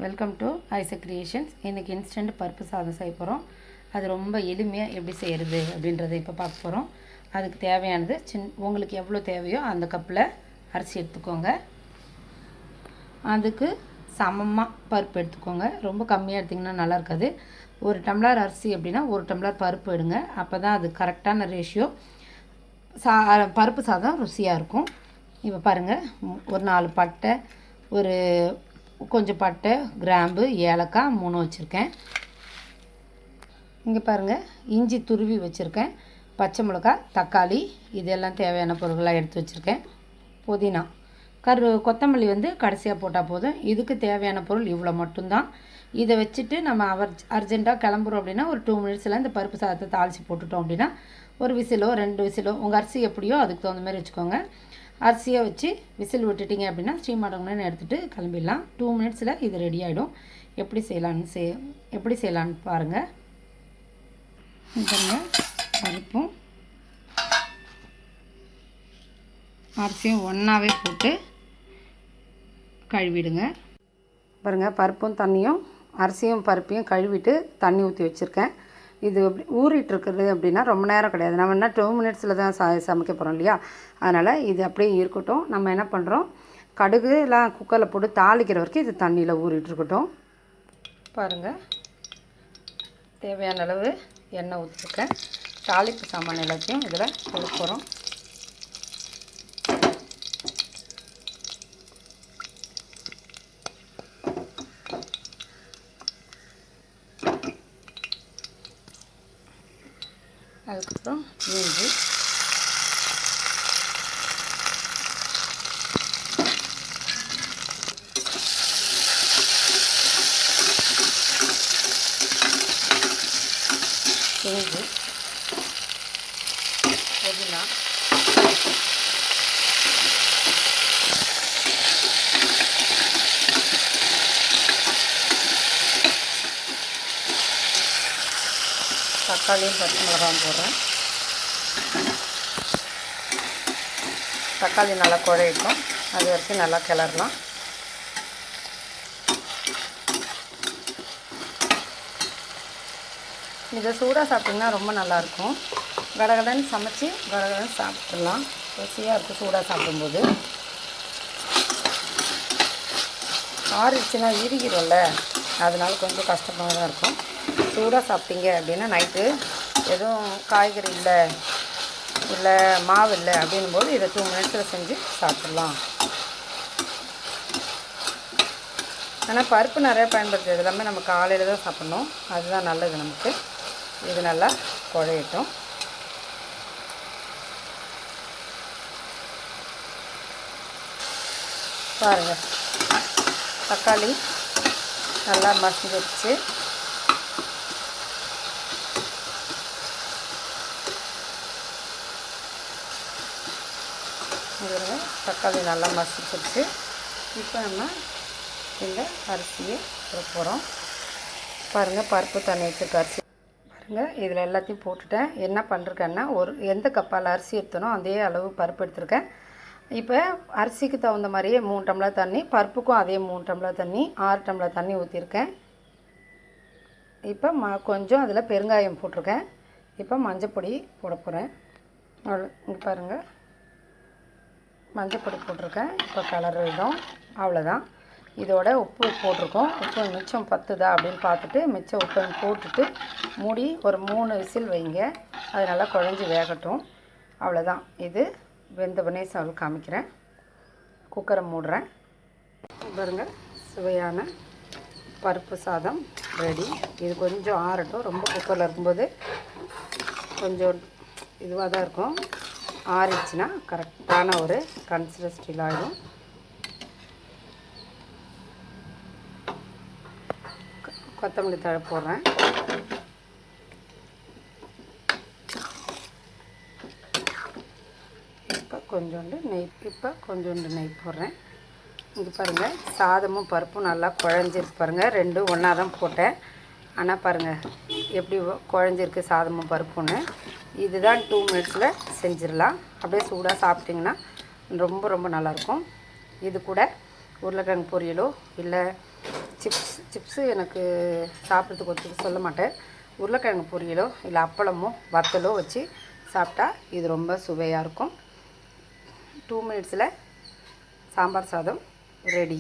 Welcome to Isaac creations. இன்றைக்கி instant பருப்பு சாதம் செய்ய போகிறோம். அது ரொம்ப எளிமையாக எப்படி செய்கிறது அப்படின்றத இப்போ பார்க்க போகிறோம். அதுக்கு தேவையானது உங்களுக்கு எவ்வளோ தேவையோ அந்த கப்பில் அரிசி எடுத்துக்கோங்க. அதுக்கு சமமாக பருப்பு எடுத்துக்கோங்க. ரொம்ப கம்மியாக எடுத்திங்கன்னா நல்லா இருக்காது. ஒரு டம்ளர் அரிசி அப்படின்னா ஒரு டம்ளர் பருப்பு எடுங்க. அப்போ தான் அது கரெக்டான ரேஷியோ பருப்பு சாதம் ருசியாக இருக்கும். இப்போ பாருங்கள், ஒரு 4 பட்டை, ஒரு கொஞ்சம் பட்டை, கிராம்பு, ஏலக்காய் 3 வச்சுருக்கேன். இங்கே பாருங்கள், இஞ்சி துருவி வச்சுருக்கேன். பச்சை மிளகாய், தக்காளி, இதெல்லாம் தேவையான பொருட்களாக எடுத்து வச்சுருக்கேன். புதினா, கொத்தமல்லி கடைசியாக போட்டால் போதும். இதுக்கு தேவையான பொருள் இவ்வளோ மட்டும்தான். இதை வச்சுட்டு நம்ம அர்ஜெண்ட்டாக கிளம்புறோம் அப்படின்னா ஒரு 2 மினிட்ஸில் இந்த பருப்பு சாதத்தை தாளித்து போட்டுட்டோம் அப்படின்னா ஒரு விசிலோ 2 விசிலோ உங்கள் அரிசி எப்படியோ அதுக்கு தகுந்த மாதிரி வச்சுக்கோங்க. அரிசியை வச்சு விசில் விட்டுட்டிங்க அப்படின்னா ஸ்டீமடங்கன்னு எடுத்துகிட்டு கிளம்பிடலாம். 2 மினிட்ஸில் இது ரெடி ஆகிடும். எப்படி செய்யலான்னு பாருங்கள். பாருங்கள், பருப்பும் அரிசியும் ஒன்றாவே போட்டு கழுவிடுங்க. பாருங்கள், பருப்பும் தண்ணியும் அரிசியும் பருப்பையும் கழுவிட்டு தண்ணி ஊற்றி வச்சுருக்கேன். இது ஊறிட்டுருக்குறது அப்படின்னா ரொம்ப நேரம் கிடையாது. நம்ம என்ன 2 மினிட்ஸில் தான் சமைக்க போகிறோம் இல்லையா? அதனால் இது அப்படியே இருக்கட்டும். நம்ம என்ன பண்ணுறோம், கடுகு எல்லாம் குக்கரில் போட்டு தாளிக்கிற வரைக்கும் இது தண்ணியில் ஊறிட்டுருக்கட்டும். பாருங்கள், தேவையான அளவு எண்ணெய் ஊற்றிருக்கேன். தாளிப்பு சாமான் எல்லாத்தையும் இதில் போட போகிறோம். அதுக்கப்புறம் இஞ்சி, புதினா, தக்காளியும் பச்சை மிளகாயும் போடுறேன். தக்காளி நல்லா குழையட்டும், அது வரைக்கும் நல்லா கிளறலாம். இதை சூடாக சாப்பிட்டிங்கன்னா ரொம்ப நல்லாயிருக்கும். கடகடன்னு சமைச்சி கடகடன்னு சாப்பிட்றலாம். ருசியாக இருக்குது சூடாக சாப்பிடும்போது. ஆறிடுச்சுன்னா இறுகிடும்ல, அதனால கொஞ்சம் கஷ்டமாக தான் இருக்கும். சூடாக சாப்பிட்டீங்க அப்படின்னா நைட்டு எதுவும் காய்கறி இல்லை மாவு இல்லை அப்படின்னும்போது இதை 2 மினிட்ஸில் செஞ்சு சாப்பிட்லாம். ஆனால் பருப்பு நிறையா பயன்படுத்துறது எல்லாமே நம்ம காலையில் தான் சாப்பிட்ணும். அதுதான் நல்லது நமக்கு. இது நல்லா குழையட்டும். பாருங்கள், தக்காளி நல்லா மசிஞ்சிருச்சு. தக்காளி நல்லா மசிச்சிருச்சு. இப்போ நம்ம இந்த அரிசியை போட போகிறோம். பாருங்கள், பருப்பு தண்ணி வச்சுருக்க அரிசி பாருங்கள், இதில் எல்லாத்தையும் போட்டுட்டேன். என்ன பண்ணுறேன்னா, எந்த கப்பால் அரிசி எடுத்தனோ அதே அளவு பருப்பு எடுத்துருக்கேன். இப்போ அரிசிக்கு தகுந்த மாதிரியே 3 டம்ளர் தண்ணி, பருப்புக்கும் அதே 3 டம்ளர் தண்ணி, 6 டம்ளர் தண்ணி ஊற்றிருக்கேன். இப்போ கொஞ்சம் அதில் பெருங்காயம் போட்டிருக்கேன். இப்போ மஞ்சப்பொடி போட போகிறேன். இங்கே பாருங்கள், மஞ்சப்பொடி போட்டிருக்கேன். இப்போ கலர் விடும். அவ்வளோதான். இதோட உப்பு போட்டிருக்கோம். உப்பு மிச்சம் பத்துதா அப்படின்னு பார்த்துட்டு மிச்சம் உப்பை போட்டுட்டு மூடி ஒரு 3 விசில் வைங்க. அது நல்லா குழஞ்சி வேகட்டும். அவ்வளோதான். இது வெந்தவனே காமிக்கிறேன். குக்கரை மூடுறேன். பாருங்கள், சுவையான பருப்பு சாதம் ரெடி. இது கொஞ்சம் ஆறட்டும். ரொம்ப குக்கரில் இருக்கும்போது கொஞ்சம் இதுவாக தான் இருக்கும். ஆறிடுச்சுன்னா கரெக்டான ஒரு கன்சிஸ்டன்சியில் ஆகிடும். கொத்தமல்லி தழை போடுறேன். இப்போ கொஞ்சோண்டு நெய் போடுறேன். இங்கே பாருங்கள், சாதமும் பருப்பும் நல்லா குழஞ்சிருக்கு. பாருங்கள், 2 ஒன்றா தான் போட்டேன். ஆனால் பாருங்கள் எப்படி குழஞ்சிருக்கு சாதமும் பருப்புன்னு. இதுதான் 2 மினிட்ஸில் செஞ்சிடலாம். அப்படியே சூடாக சாப்பிட்டிங்கன்னா ரொம்ப ரொம்ப நல்லாயிருக்கும். இது கூட உருளைக்கிழங்கு பொரியலோ இல்லை சிப்ஸு எனக்கு சாப்பிட்றதுக்கு ஒத்துக்கு சொல்ல மாட்டேன். உருளைக்கிழங்கு பொரியலோ இல்லை அப்பளமோ வத்தலோ வச்சு சாப்பிட்டா இது ரொம்ப சுவையாக இருக்கும். 2 மினிட்ஸில் சாம்பார் சாதம் ரெடி.